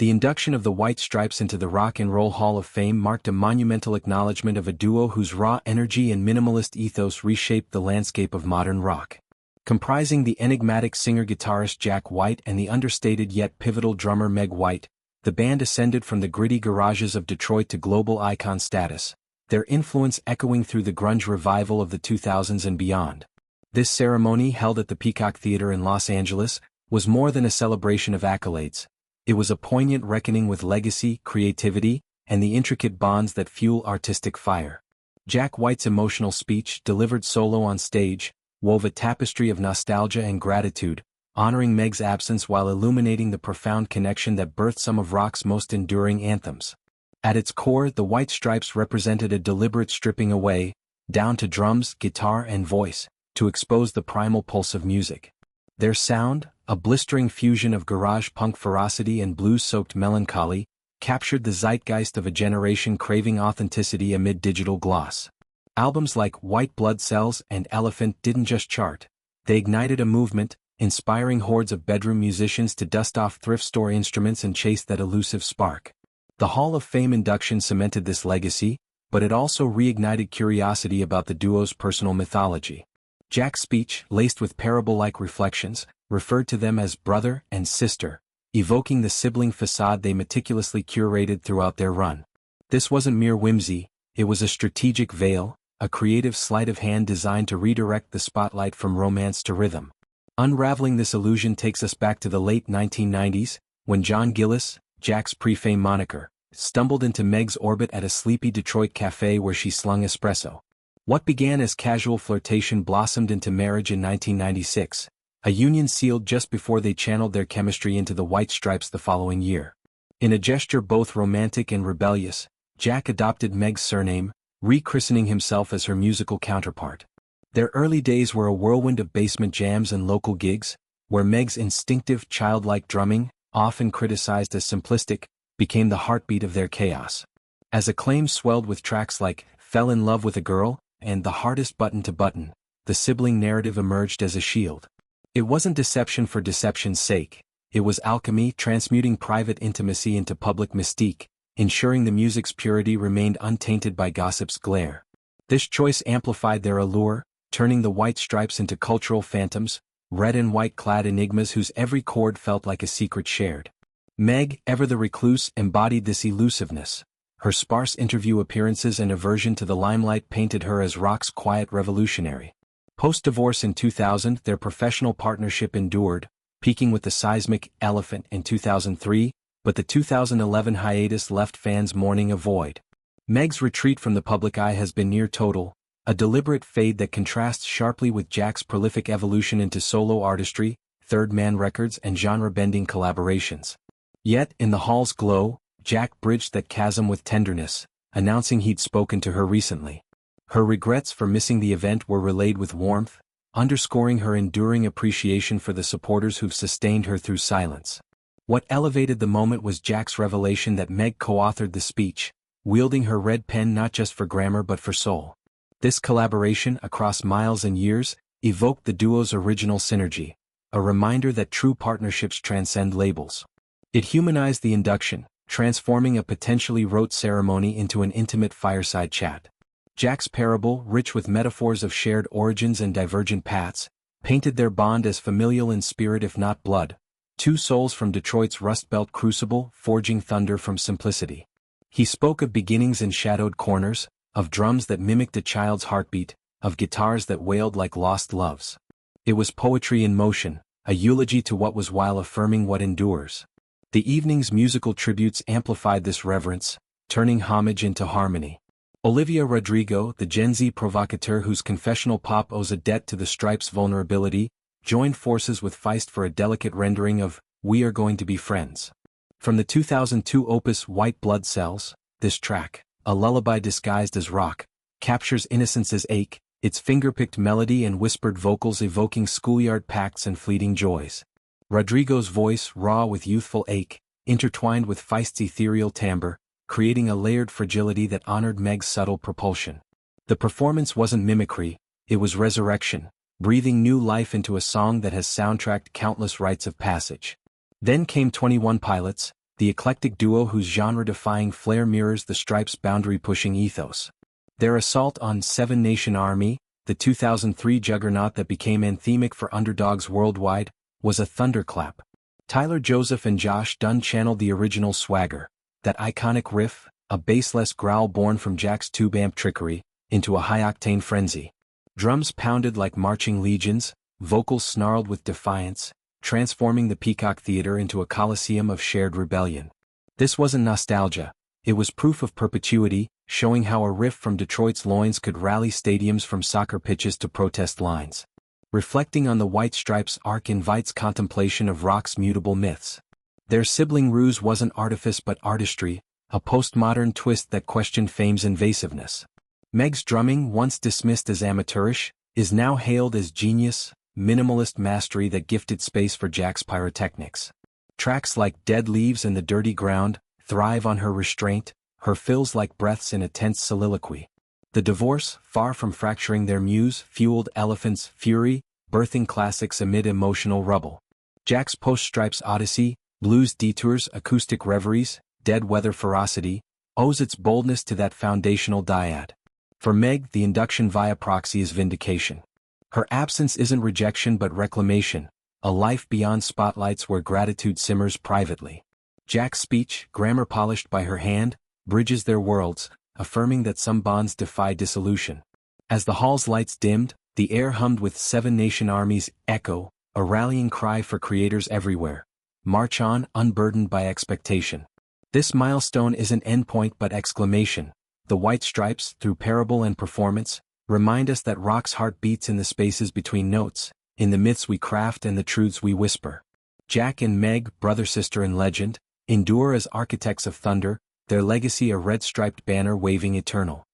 The induction of the White Stripes into the Rock and Roll Hall of Fame marked a monumental acknowledgement of a duo whose raw energy and minimalist ethos reshaped the landscape of modern rock. Comprising the enigmatic singer-guitarist Jack White and the understated yet pivotal drummer Meg White, the band ascended from the gritty garages of Detroit to global icon status, their influence echoing through the grunge revival of the 2000s and beyond. This ceremony, held at the Peacock Theater in Los Angeles, was more than a celebration of accolades. It was a poignant reckoning with legacy, creativity, and the intricate bonds that fuel artistic fire. Jack White's emotional speech, delivered solo on stage, wove a tapestry of nostalgia and gratitude, honoring Meg's absence while illuminating the profound connection that birthed some of rock's most enduring anthems. At its core, the White Stripes represented a deliberate stripping away, down to drums, guitar, and voice, to expose the primal pulse of music. Their sound, a blistering fusion of garage punk ferocity and blues-soaked melancholy, captured the zeitgeist of a generation craving authenticity amid digital gloss. Albums like White Blood Cells and Elephant didn't just chart, they ignited a movement, inspiring hordes of bedroom musicians to dust off thrift store instruments and chase that elusive spark. The Hall of Fame induction cemented this legacy, but it also reignited curiosity about the duo's personal mythology. Jack's speech, laced with parable-like reflections, referred to them as brother and sister, evoking the sibling facade they meticulously curated throughout their run. This wasn't mere whimsy, it was a strategic veil, a creative sleight of hand designed to redirect the spotlight from romance to rhythm. Unraveling this illusion takes us back to the late 1990s, when John Gillis, Jack's pre-fame moniker, stumbled into Meg's orbit at a sleepy Detroit café where she slung espresso. What began as casual flirtation blossomed into marriage in 1996, a union sealed just before they channeled their chemistry into the White Stripes the following year. In a gesture both romantic and rebellious, Jack adopted Meg's surname, rechristening himself as her musical counterpart. Their early days were a whirlwind of basement jams and local gigs, where Meg's instinctive, childlike drumming, often criticized as simplistic, became the heartbeat of their chaos. As acclaim swelled with tracks like Fell in Love with a Girl and The Hardest Button to Button, the sibling narrative emerged as a shield. It wasn't deception for deception's sake, it was alchemy transmuting private intimacy into public mystique, ensuring the music's purity remained untainted by gossip's glare. This choice amplified their allure, turning the White Stripes into cultural phantoms, red and white-clad enigmas whose every chord felt like a secret shared. Meg, ever the recluse, embodied this elusiveness. Her sparse interview appearances and aversion to the limelight painted her as rock's quiet revolutionary. Post-divorce in 2000, their professional partnership endured, peaking with the seismic Elephant in 2003, but the 2011 hiatus left fans mourning a void. Meg's retreat from the public eye has been near total, a deliberate fade that contrasts sharply with Jack's prolific evolution into solo artistry, Third Man Records and genre-bending collaborations. Yet, in the hall's glow, Jack bridged that chasm with tenderness, announcing he'd spoken to her recently. Her regrets for missing the event were relayed with warmth, underscoring her enduring appreciation for the supporters who've sustained her through silence. What elevated the moment was Jack's revelation that Meg co-authored the speech, wielding her red pen not just for grammar but for soul. This collaboration, across miles and years, evoked the duo's original synergy, a reminder that true partnerships transcend labels. It humanized the induction, transforming a potentially rote ceremony into an intimate fireside chat. Jack's parable, rich with metaphors of shared origins and divergent paths, painted their bond as familial in spirit if not blood, two souls from Detroit's Rust Belt crucible forging thunder from simplicity. He spoke of beginnings in shadowed corners, of drums that mimicked a child's heartbeat, of guitars that wailed like lost loves. It was poetry in motion, a eulogy to what was while affirming what endures. The evening's musical tributes amplified this reverence, turning homage into harmony. Olivia Rodrigo, the Gen Z provocateur whose confessional pop owes a debt to the Stripes' vulnerability, joined forces with Feist for a delicate rendering of We Are Going to Be Friends. From the 2002 opus White Blood Cells, this track, a lullaby disguised as rock, captures innocence's ache, its finger-picked melody and whispered vocals evoking schoolyard pacts and fleeting joys. Rodrigo's voice, raw with youthful ache, intertwined with Feist's ethereal timbre, creating a layered fragility that honored Meg's subtle propulsion. The performance wasn't mimicry, it was resurrection, breathing new life into a song that has soundtracked countless rites of passage. Then came 21 Pilots, the eclectic duo whose genre-defying flair mirrors the Stripes' boundary-pushing ethos. Their assault on Seven Nation Army, the 2003 juggernaut that became anthemic for underdogs worldwide, was a thunderclap. Tyler Joseph and Josh Dunn channeled the original swagger, that iconic riff, a bassless growl born from Jack's tube-amp trickery, into a high-octane frenzy. Drums pounded like marching legions, vocals snarled with defiance, transforming the Peacock Theater into a coliseum of shared rebellion. This wasn't nostalgia, it was proof of perpetuity, showing how a riff from Detroit's loins could rally stadiums from soccer pitches to protest lines. Reflecting on the White Stripes' arc invites contemplation of rock's mutable myths. Their sibling ruse wasn't artifice but artistry, a postmodern twist that questioned fame's invasiveness. Meg's drumming, once dismissed as amateurish, is now hailed as genius, minimalist mastery that gifted space for Jack's pyrotechnics. Tracks like Dead Leaves and The Dirty Ground thrive on her restraint, her fills like breaths in a tense soliloquy. The divorce, far from fracturing their muse, fueled Elephant's fury, birthing classics amid emotional rubble. Jack's post-Stripes odyssey, Blues Detours, Acoustic Reveries, Dead Weather Ferocity, owes its boldness to that foundational dyad. For Meg, the induction via proxy is vindication. Her absence isn't rejection but reclamation, a life beyond spotlights where gratitude simmers privately. Jack's speech, grammar polished by her hand, bridges their worlds, affirming that some bonds defy dissolution. As the hall's lights dimmed, the air hummed with Seven Nation Army's echo, a rallying cry for creators everywhere. March on, unburdened by expectation. This milestone isn't endpoint but exclamation. The White Stripes, through parable and performance, remind us that rock's heart beats in the spaces between notes, in the myths we craft and the truths we whisper. Jack and Meg, brother, sister, and legend, endure as architects of thunder, their legacy a red-striped banner waving eternal.